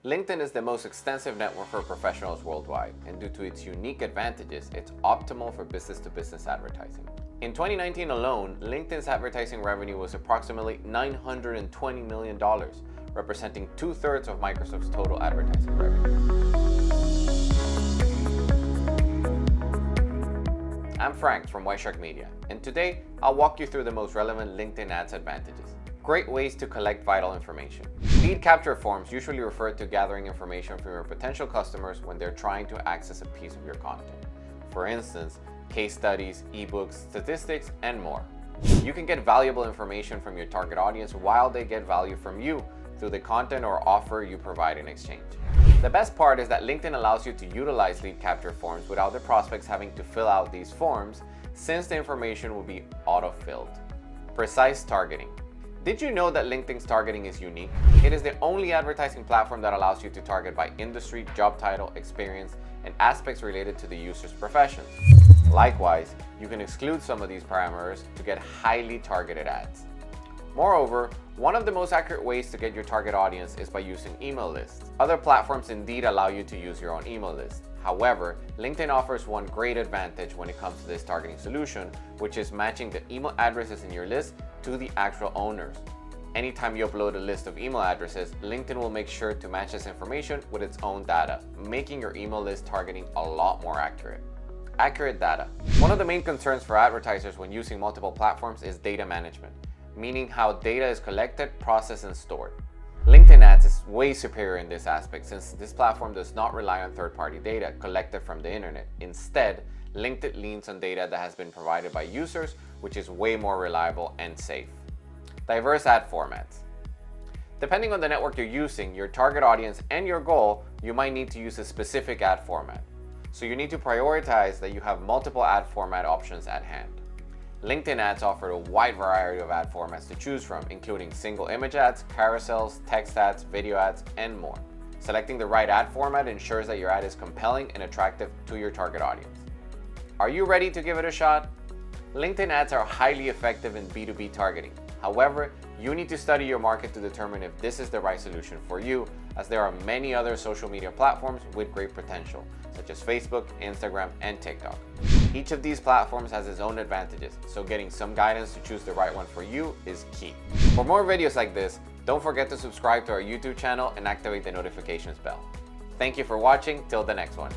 LinkedIn is the most extensive network for professionals worldwide, and due to its unique advantages, it's optimal for business-to-business advertising. In 2019 alone, LinkedIn's advertising revenue was approximately $920 million, representing 2/3 of Microsoft's total advertising revenue. I'm Frank from Whiteshark Media, and today I'll walk you through the most relevant LinkedIn ads advantages. Great ways to collect vital information. Lead capture forms usually refer to gathering information from your potential customers when they're trying to access a piece of your content. For instance, case studies, ebooks, statistics, and more. You can get valuable information from your target audience while they get value from you through the content or offer you provide in exchange. The best part is that LinkedIn allows you to utilize lead capture forms without the prospects having to fill out these forms, since the information will be auto-filled. Precise targeting. Did you know that LinkedIn's targeting is unique? It is the only advertising platform that allows you to target by industry, job title, experience, and aspects related to the user's professions. Likewise, you can exclude some of these parameters to get highly targeted ads. Moreover, one of the most accurate ways to get your target audience is by using email lists. Other platforms indeed allow you to use your own email list. However, LinkedIn offers one great advantage when it comes to this targeting solution, which is matching the email addresses in your list to the actual owners. Anytime you upload a list of email addresses, LinkedIn will make sure to match this information with its own data, making your email list targeting a lot more accurate. Accurate data. One of the main concerns for advertisers when using multiple platforms is data management, meaning how data is collected, processed, and stored. LinkedIn Ads is way superior in this aspect since this platform does not rely on third-party data collected from the internet. Instead, LinkedIn leans on data that has been provided by users, which is way more reliable and safe. Diverse ad formats. Depending on the network you're using, your target audience, and your goal, you might need to use a specific ad format. So you need to prioritize that you have multiple ad format options at hand. LinkedIn Ads offer a wide variety of ad formats to choose from, including single image ads, carousels, text ads, video ads, and more. Selecting the right ad format ensures that your ad is compelling and attractive to your target audience. Are you ready to give it a shot? LinkedIn Ads are highly effective in B2B targeting. However, you need to study your market to determine if this is the right solution for you, as there are many other social media platforms with great potential, such as Facebook, Instagram, and TikTok. Each of these platforms has its own advantages, so getting some guidance to choose the right one for you is key. For more videos like this, don't forget to subscribe to our YouTube channel and activate the notifications bell. Thank you for watching. Till the next one.